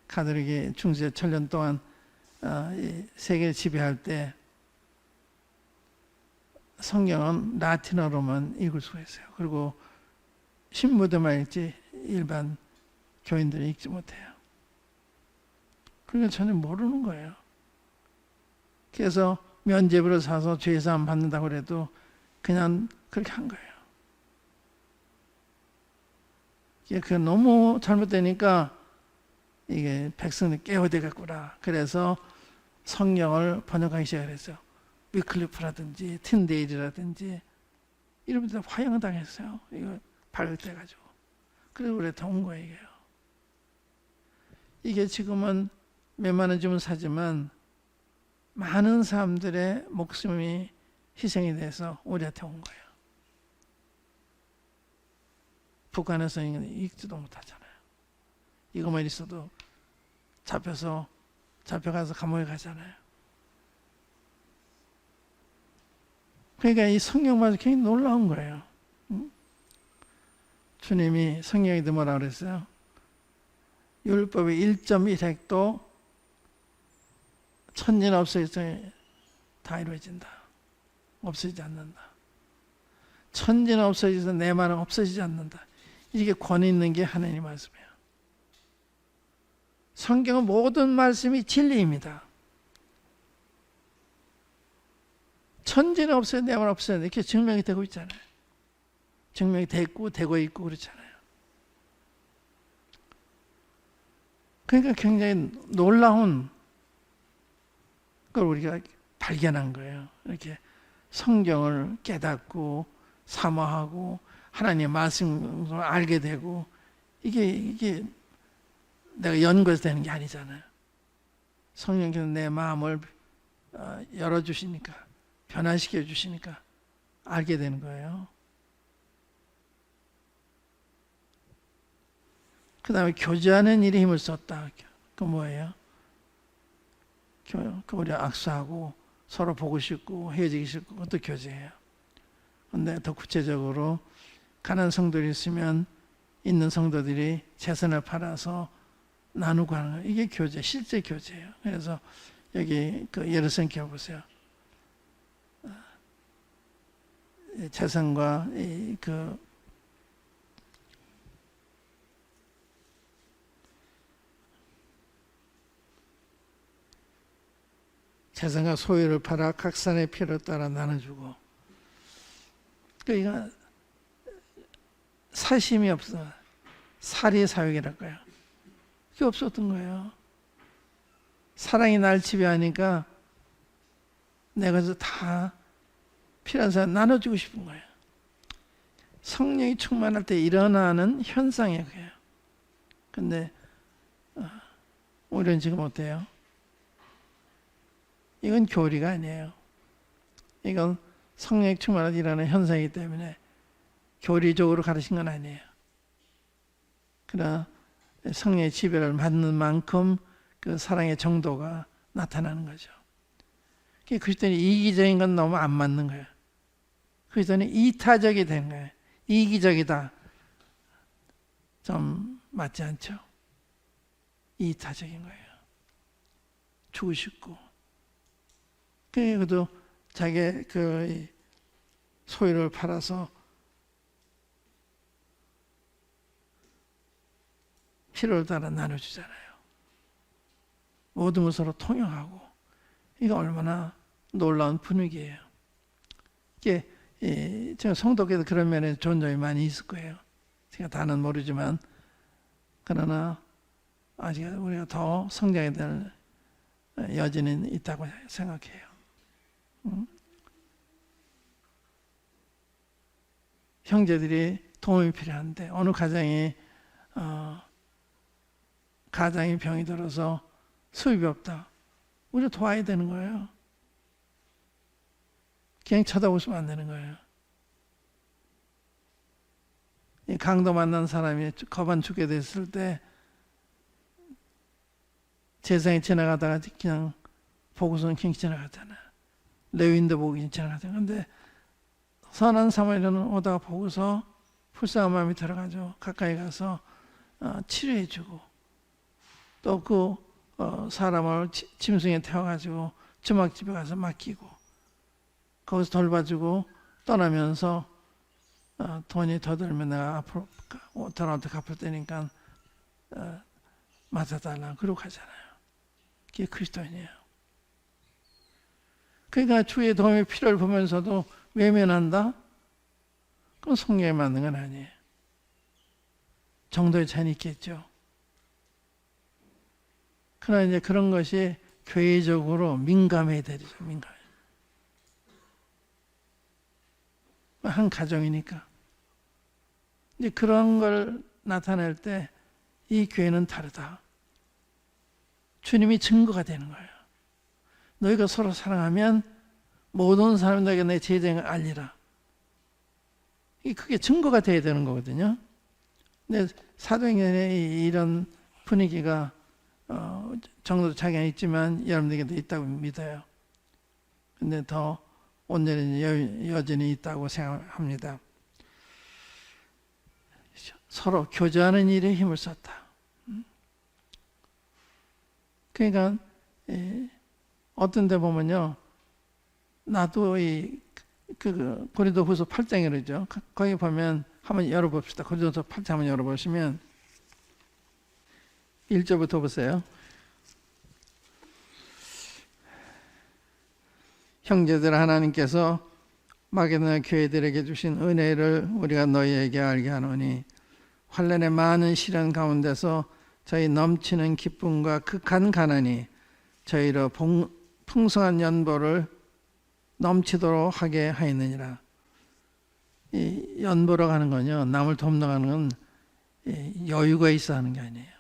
가톨릭의 중세 천년 동안 세계를 지배할 때 성경은 라틴어로만 읽을 수가 있어요. 그리고 신부들만 읽지 일반 교인들이 읽지 못해요. 그러니까 전혀 모르는 거예요. 그래서 면죄부를 사서 죄사함 받는다고 그래도 그냥 그렇게 한 거예요. 이게 너무 잘못되니까 이게 백성들 깨어되겠구나. 그래서 성경을 번역하기 시작했어요. 위클리프라든지 틴데일이라든지 이런 분들 화형을 당했어요. 이거 발각돼가지고. 그래서 우리가 온 거예요. 이게요. 이게 지금은 몇만 원 주면 사지만 많은 사람들의 목숨이 희생이 돼서 우리한테 온 거예요. 북한에서는 읽지도 못하잖아요. 이것만 있어도 잡혀가서 감옥에 가잖아요. 그러니까 이 성경 말씀 굉장히 놀라운 거예요. 주님이 성경에도 뭐라 그랬어요? 율법의 1.1획도 천년 없어져서 다 이루어진다. 없어지지 않는다. 천년 없어져서 내 말은 없어지지 않는다. 이게 권위 있는 게 하나님의 말씀이에요. 성경은 모든 말씀이 진리입니다. 천지는 없어요, 내 말 없어요. 이렇게 증명이 되고 있잖아요. 증명이 됐고 되고 있고 그렇잖아요. 그러니까 굉장히 놀라운 걸 우리가 발견한 거예요. 이렇게 성경을 깨닫고 사모하고 하나님의 말씀을 알게 되고 이게 내가 연구해서 되는 게 아니잖아요. 성령께서 내 마음을 열어주시니까 변화시켜 주시니까 알게 되는 거예요. 그 다음에 교제하는 일에 힘을 썼다. 그 뭐예요? 우리 악수하고 서로 보고 싶고 헤어지기 싫고 그것도 교제예요. 근데 더 구체적으로 가난한 성도들이 있으면 있는 성도들이 재산을 팔아서 나누고 하는 거예요. 이게 교제, 실제 교제예요. 그래서 여기 그 예루살렘 교회 보세요. 재산과 재산과 소유를 팔아 각산의 필요에 따라 나눠주고. 그러니까 사심이 없어. 사리 사욕이랄까요. 그게 없었던 거예요. 사랑이 날 지배하니까 내가 다 필요한 사람 나눠주고 싶은 거예요. 성령이 충만할 때 일어나는 현상이에요. 그게요. 근데 우리는 지금 어때요? 이건 교리가 아니에요. 이건 성령이 충만할 때 일어나는 현상이기 때문에 교리적으로 가르친 건 아니에요. 그러나 성령의 지배를 받는 만큼 그 사랑의 정도가 나타나는 거죠. 그리스도인이 이기적인 건 너무 안 맞는 거예요. 그리스도인이 이타적이 되는 거예요. 이기적이다. 좀 맞지 않죠? 이타적인 거예요. 주고 싶고. 그래도 자기 그 소유를 팔아서 필요를 따라 나눠주잖아요. 모든 걸 서로 통용하고. 이게 얼마나 놀라운 분위기예요. 이게 제가 성도께서 그런 면에 좋은 점이 많이 있을 거예요. 제가 다는 모르지만 그러나 아직 우리가 더 성장해야 될 여지는 있다고 생각해요. 형제들이 도움이 필요한데 어느 가정이 병이 들어서 수입이 없다. 우리가 도와야 되는 거예요. 그냥 쳐다보시면 안 되는 거예요. 강도 만난 사람이 거반 죽게 됐을 때 세상에 지나가다가 그냥 보고서는 그냥 지나가잖아요. 레위인도 보고 그냥 지나가잖아요. 근데 선한 사마리아는 오다가 보고서 불쌍한 마음이 들어가죠. 가까이 가서 치료해주고 또 그 사람을 짐승에 태워가지고 주막집에 가서 맡기고 거기서 돌봐주고 떠나면서 돈이 더 들면 내가 앞으로 돈한테 갚을 테니까 맞아달라 그러고 가잖아요. 그게 그리스도인이에요. 그러니까 주의 도움의 필요를 보면서도 외면한다? 그건 성령에 맞는 건 아니에요. 정도의 차이는 있겠죠. 그러나 이제 그런 것이 교회적으로 민감해야 되죠. 민감해. 한 가정이니까. 이제 그런 걸 나타낼 때 이 교회는 다르다. 주님이 증거가 되는 거예요. 너희가 서로 사랑하면 모든 사람들에게 내 제자인 걸 알리라. 그게 증거가 돼야 되는 거거든요. 근데 사도행전에 이런 분위기가 정도 차이가 있지만 여러분들에게도 있다고 믿어요. 근데 더 온전히 여전히 있다고 생각합니다. 서로 교제하는 일에 힘을 썼다. 그러니까 어떤 데 보면요. 나도 고린도후서 8장에 그러죠. 거기 보면 한번 열어봅시다. 고린도후서 8장 한번 열어보시면 1절부터 보세요. 형제들 하나님께서 마게도냐 교회들에게 주신 은혜를 우리가 너희에게 알게 하노니 환난의 많은 시련 가운데서 저희 넘치는 기쁨과 극한 가난이 저희로 풍성한 연보를 넘치도록 하게 하였느니라. 이 연보로 가는 건요, 남을 돕는 건 여유가 있어 하는 게 아니에요.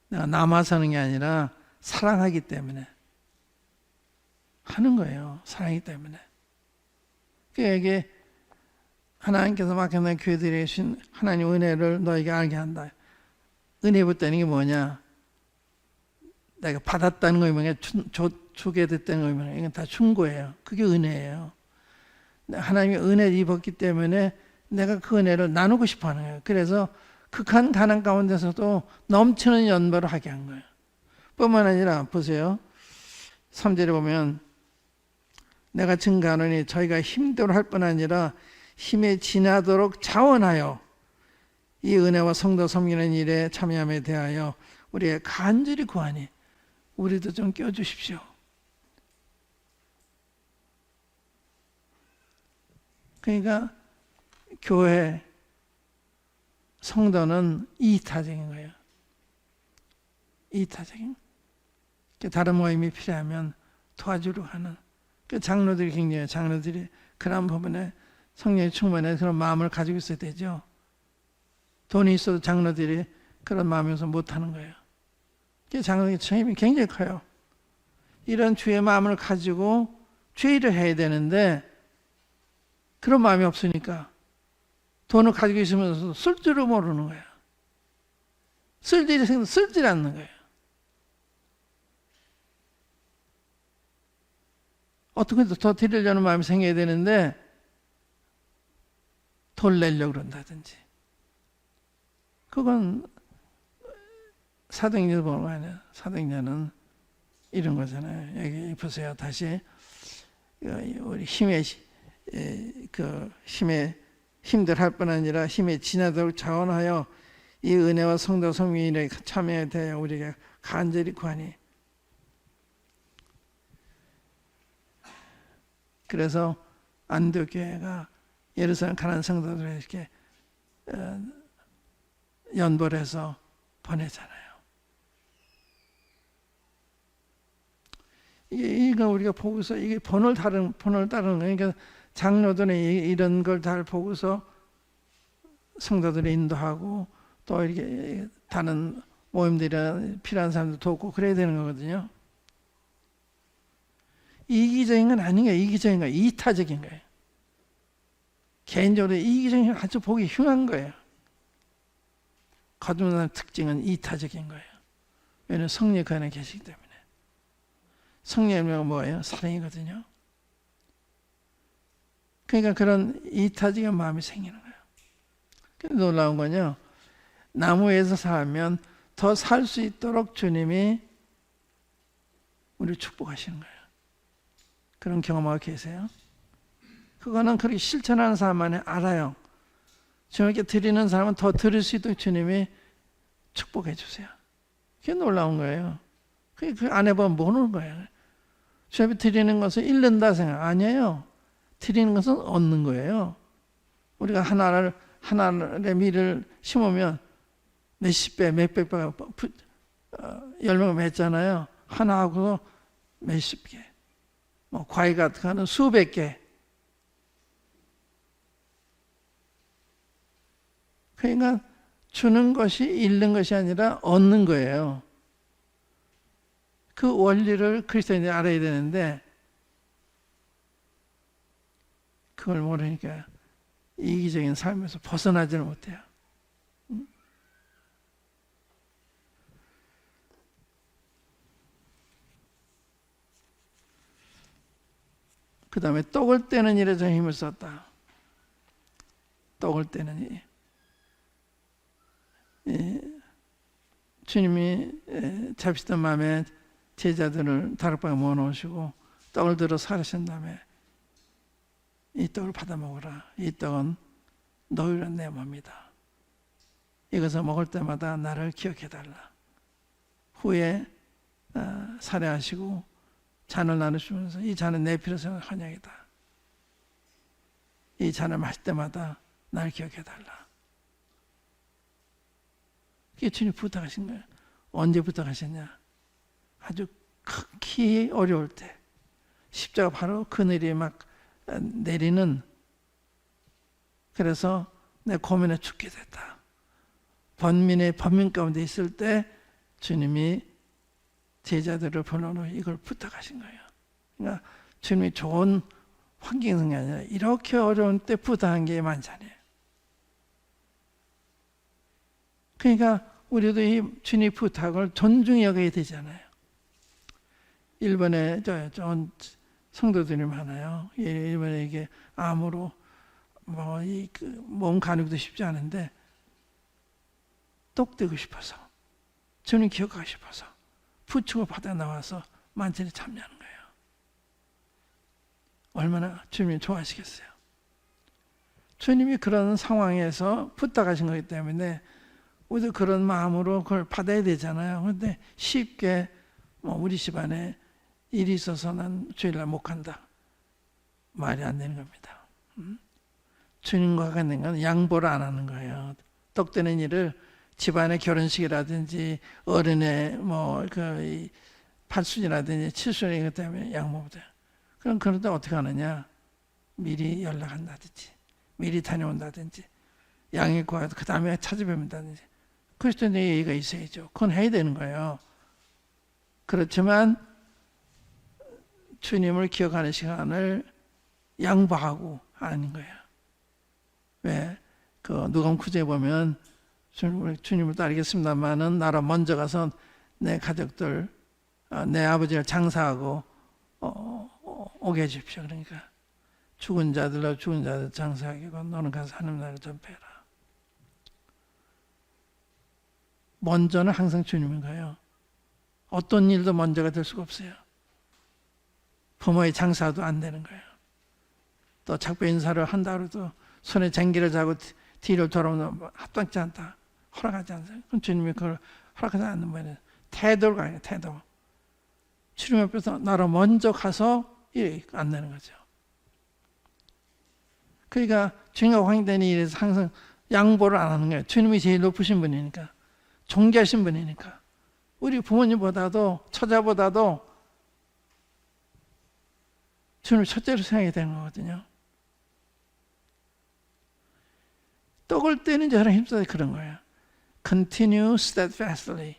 내가 남아서 하는 게 아니라 사랑하기 때문에 하는 거예요. 사랑이기 때문에. 그러니까 이게 하나님께서 마게도냐 교회들에게 주신 하나님 은혜를 너에게 알게 한다. 은혜 붙다는 게 뭐냐? 내가 받았다는 거 뭐냐? 주게 됐다는 거 뭐냐? 이건 다 준 거예요. 그게 은혜예요. 하나님의 은혜를 입었기 때문에 내가 그 은혜를 나누고 싶어 하는 거예요. 그래서 극한 가난 가운데서도 넘치는 연보를 하게 한 거예요. 뿐만 아니라 보세요. 3절에 보면 내가 증거하노니 저희가 힘대로 할 뿐 아니라 힘에 지나도록 자원하여 이 은혜와 성도 섬기는 일에 참여함에 대하여 우리가 간절히 구하니 우리도 좀 껴주십시오. 그러니까 교회, 성도는 이타적인 거예요. 이타적인. 다른 모임이 필요하면 도와주려 하는. 장로들이 굉장히, 장로들이 그런 부분에 성령이 충만해 그런 마음을 가지고 있어야 되죠. 돈이 있어도 장로들이 그런 마음에서 못하는 거예요. 장로의 책임이 굉장히 커요. 이런 주의 마음을 가지고 죄를 해야 되는데 그런 마음이 없으니까 돈을 가지고 있으면서 쓸 줄을 모르는 거예요. 쓸질 않는 거예요. 어떻게 더 드리려는 마음이 생겨야 되는데 돈 내려고 그런다든지. 그건 사도행전 보면 사도행전은 이런 거잖아요. 여기 보세요. 다시 우리 힘들 할 뿐 아니라 힘에 지나도록 자원하여 이 은혜와 성도 성민에 참여에 대하여 우리가 간절히 구하니. 그래서 안디옥교회가 예루살렘 가난한 성도들을 이렇게 연보를 해서 보내잖아요. 이거 우리가 보고서 이게 본을 따르는 거예요. 그러니까 장로들은 이런 걸 잘 보고서 성도들을 인도하고 또 이렇게 다른 모임들이나 필요한 사람들 돕고 그래야 되는 거거든요. 이기적인 건 아닌 거예요. 이기적인 거예요. 이타적인 거예요. 개인적으로 이기적인 건 아주 보기 흉한 거예요. 거듭난 특징은 이타적인 거예요. 왜냐하면 성령 그 안에 계시기 때문에. 성령이 뭐예요? 사랑이거든요. 그러니까 그런 이타적인 마음이 생기는 거예요. 근데 놀라운 건요. 나무에서 살면 더 살 수 있도록 주님이 우리를 축복하시는 거예요. 그런 경험하고 계세요? 그거는 그렇게 실천하는 사람만이 알아요. 주님께 드리는 사람은 더 드릴 수 있도록 주님이 축복해 주세요. 그게 놀라운 거예요. 그 안 해보면 모르는 거예요. 주님께 드리는 것을 잃는다 생각 아니에요. 드리는 것은 얻는 거예요. 우리가 하나의 밀을 심으면 몇십 배, 몇백 배가 열매가 맺잖아요. 하나하고 몇십 개. 과일 같은 거는 수백 개. 그러니까 주는 것이 잃는 것이 아니라 얻는 거예요. 그 원리를 그리스도인들이 알아야 되는데 그걸 모르니까 이기적인 삶에서 벗어나지를 못해요. 그 다음에 떡을 떼는 일에 좀 힘을 썼다. 떡을 떼는 일. 주님이 잡히던 마음에 제자들을 다락방에 모아놓으시고 떡을 들어 사르신 다음에 이 떡을 받아 먹어라. 이 떡은 너희를 내 몸이다. 이것을 먹을 때마다 나를 기억해달라. 후에 살해하시고 잔을 나누시면서 이 잔은 내 피로 생한 헌약이다. 이 잔을 마실 때마다 나를 기억해달라. 그게 주님 부탁하신 거예요. 언제 부탁하셨냐? 아주 극히 어려울 때 십자가 바로 그늘이 막 내리는, 그래서 내 고민에 죽게 됐다. 번민 가운데 있을 때 주님이 제자들을 불러놓고 이걸 부탁하신 거예요. 그러니까 주님이 좋은 환경이 아니라 이렇게 어려운 때 부탁한 게 만찬이에요. 그러니까 우리도 이 주님 부탁을 존중히 여겨야 되잖아요. 일본에 좋은 성도들이 많아요. 일본에 이게 암으로 몸 가누기도 쉽지 않은데 떡 되고 싶어서, 주님 기억하고 싶어서 부축을 받아 나와서 만찬에 참여하는 거예요. 얼마나 주님이 좋아하시겠어요. 주님이 그런 상황에서 부탁하신 거기 때문에 우리도 그런 마음으로 그걸 받아야 되잖아요. 그런데 쉽게 우리 집안에 일이 있어서 난 주일날 못 간다, 말이 안 되는 겁니다. 주님과 갖는 건 양보를 안 하는 거예요. 떡되는 일을 집안의 결혼식이라든지 어른의 뭐그 팔순이라든지 칠순이 그 때문에 양보 못해요. 그럼 그런데 어떻게 하느냐? 미리 연락한다든지, 미리 다녀온다든지, 양이 구하여도 그 다음에 찾아뵙는다든지. 그리스도인의 예의가 있어야죠. 그건 해야 되는 거예요. 그렇지만 주님을 기억하는 시간을 양보하고 하는 거예요. 왜? 그 누가복음 9장에 보면 주님을 따르겠습니다만은 나로 먼저 가서 내 가족들, 내 아버지를 장사하고 오게 해주십시오. 그러니까 죽은 자들로 죽은 자들 장사하게 하고 너는 가서 하나님 나라를 전폐해라. 먼저는 항상 주님인 거예요. 어떤 일도 먼저가 될 수가 없어요. 부모의 장사도 안 되는 거예요. 또 작별 인사를 한다 그래도 손에 쟁기를 잡고 뒤를 돌아오면 합당치 않다. 허락하지 않아요. 그럼 주님이 그걸 허락하지 않는 거예요. 태도가 아니에요. 태도. 주님 앞에서 나로 먼저 가서 안 내는 거죠. 그러니까 주님과 관계되는 일에서 항상 양보를 안 하는 거예요. 주님이 제일 높으신 분이니까. 존귀하신 분이니까. 우리 부모님보다도 처자보다도 주님을 첫째로 생각해야 되는 거거든요. 떡을 떼는 자랑 힘써서 그런 거예요. Continue steadfastly.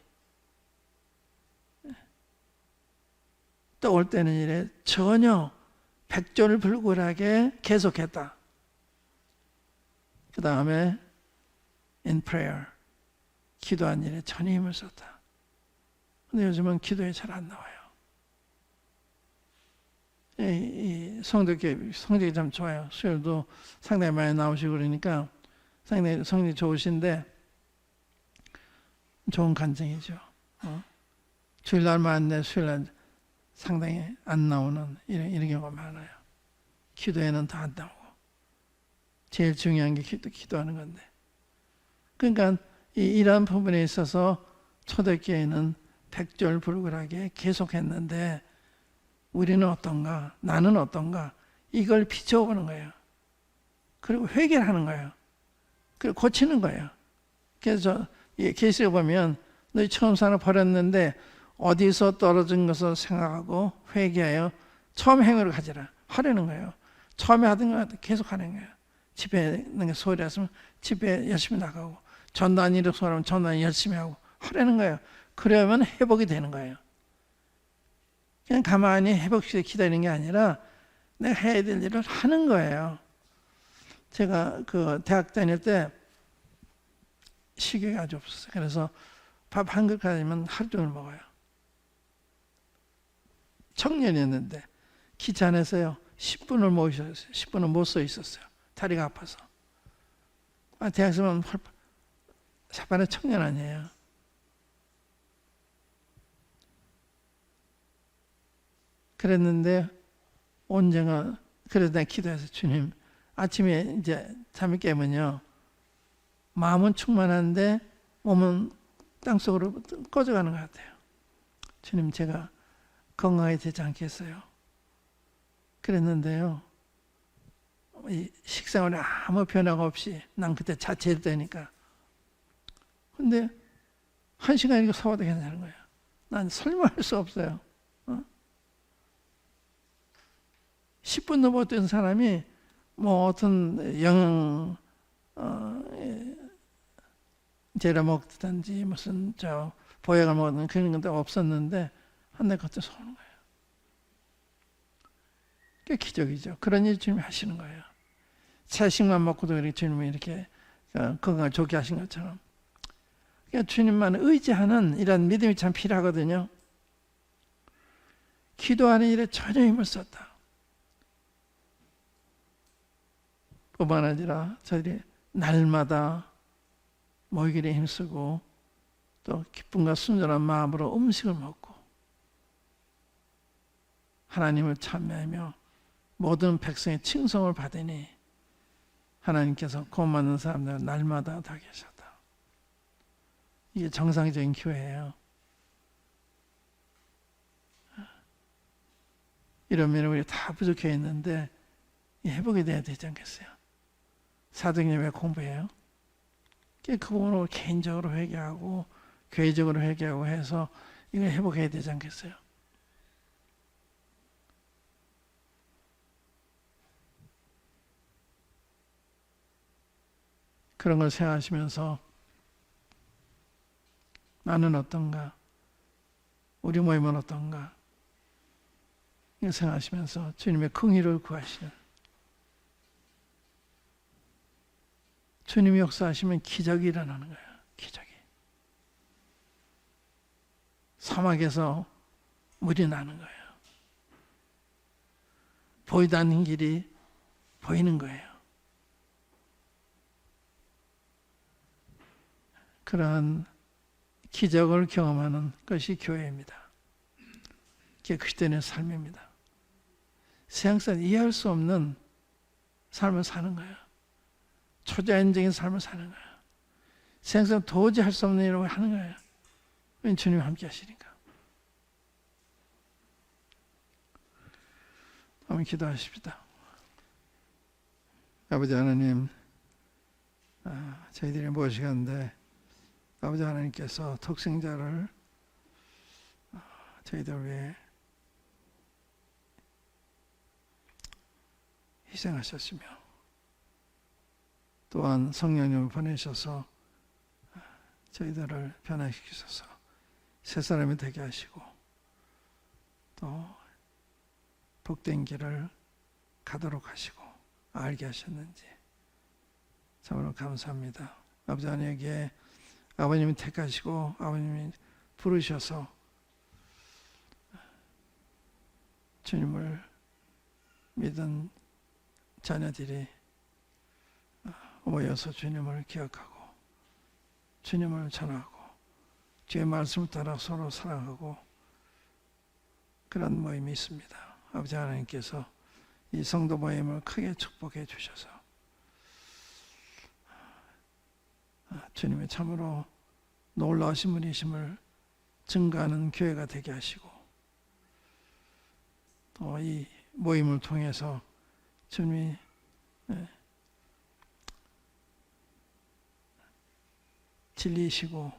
떡을 떼는 일에 전혀 백전불굴하게 계속했다. 그 다음에 in prayer. 기도한 일에 전혀 힘을 썼다. 근데 요즘은 기도에 잘 안 나와요. 이 성적이 참 좋아요. 수요일도 상당히 많이 나오시고 그러니까 상당히 성적이 좋으신데 좋은 간증이죠. 주일날만 내 수요일날 상당히 안 나오는 이런 경우가 많아요. 기도에는 다 안 나오고 제일 중요한 게 기도하는 건데. 그러니까 이러한 부분에 있어서 초대교회는 백절불굴하게 계속했는데 우리는 어떤가? 나는 어떤가? 이걸 비춰보는 거예요. 그리고 회개를 하는 거예요. 그리고 고치는 거예요. 그래서 계시를 보면 너희 처음 산을 버렸는데 어디서 떨어진 것을 생각하고 회개하여 처음 행위를 가지라 하려는 거예요. 처음에 하던 거 계속 하는 거예요. 집에 있는 게 소홀히 했으면 집에 열심히 나가고 전도한 일을 소홀하면 전도한 열심히 하고 하려는 거예요. 그러면 회복이 되는 거예요. 그냥 가만히 회복시키게 기다리는 게 아니라 내가 해야 될 일을 하는 거예요. 제가 그 대학 다닐 때 식욕이 아주 없었어요. 그래서 밥 한 그릇 가지면 하루 종일 먹어요. 청년이었는데 기차 안에서요 10분을 못 있었어요. 10분을 못 서 있었어요. 다리가 아파서. 대학생은 사반의 청년 아니에요. 그랬는데 언젠가 그래서 내가 기도해서 주님 아침에 이제 잠이 깨면요 마음은 충만한데 몸은 땅속으로 꺼져가는 것 같아요. 주님 제가 건강하게 되지 않겠어요? 그랬는데요 이 식생활에 아무 변화가 없이 난 그때 자취했다니까 근데 1시간이고 서봐도 괜찮은 거예요. 난 설명할 수 없어요. 10분도 못 된 사람이 뭐 어떤 영양 제를 먹든지 무슨 보약을 먹든 그런 것도 없었는데 한날 그때 서는 거예요. 그게 기적이죠. 그런 일 주님이 하시는 거예요. 채식만 먹고도 이렇게 주님이 이렇게 건강을 좋게 하신 것처럼. 그러니까 주님만 의지하는 이런 믿음이 참 필요하거든요. 기도하는 일에 전혀 힘을 썼다. 뿐만 아니라 저희들이 날마다 모이기에 힘쓰고 또 기쁨과 순전한 마음으로 음식을 먹고 하나님을 찬미하며 모든 백성의 칭송을 받으니 하나님께서 고맙는 사람들은 날마다 다 계셨다. 이게 정상적인 교회예요. 이러면 우리 다 부족해 있는데 회복이 돼야 되지 않겠어요? 사도행전 왜 공부해요? 그 부분을 개인적으로 회개하고 교회적으로 회개하고 해서 이걸 회복해야 되지 않겠어요? 그런 걸 생각하시면서 나는 어떤가? 우리 모임은 어떤가? 이걸 생각하시면서 주님의 긍휼을 구하시는, 주님이 역사하시면 기적이 일어나는 거예요. 기적이. 사막에서 물이 나는 거예요. 보이지 않는 길이 보이는 거예요. 그러한 기적을 경험하는 것이 교회입니다. 그게 그리스도인의 삶입니다. 세상에서 이해할 수 없는 삶을 사는 거예요. 초자연적인 삶을 사는 거예요. 세상에서 도저히 할 수 없는 일을 하는 거예요. 주님이 함께 하시니까. 한번 기도하십시다. 아버지 하나님, 저희들이 모시는데 아버지 하나님께서 독생자를 저희들 위해 희생하셨으며 또한 성령님을 보내셔서 저희들을 변화시키셔서 새 사람이 되게 하시고 또 복된 길을 가도록 하시고 알게 하셨는지 참으로 감사합니다. 아버지 하나님에게 아버님이 택하시고 아버님이 부르셔서 주님을 믿은 자녀들이 모여서 주님을 기억하고 주님을 전하고 주의 말씀을 따라 서로 사랑하고 그런 모임이 있습니다. 아버지 하나님께서 이 성도 모임을 크게 축복해 주셔서 주님의 참으로 놀라우신 분이심을 증거하는 교회가 되게 하시고 또 이 모임을 통해서 주님이 진리이시고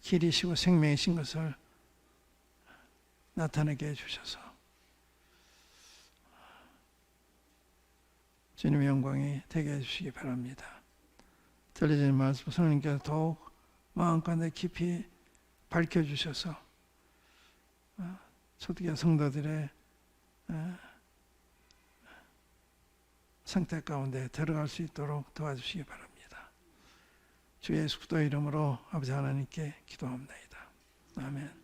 길이시고 생명이신 것을 나타내게 해주셔서 주님의 영광이 되게 해주시기 바랍니다. 들려진 말씀 성령님께서 더욱 마음가운데 깊이 밝혀주셔서 초대교회 성도들의 상태 가운데 들어갈 수 있도록 도와주시기 바랍니다. 주 예수 그리스도 이름으로 아버지 하나님께 기도합니다. 아멘.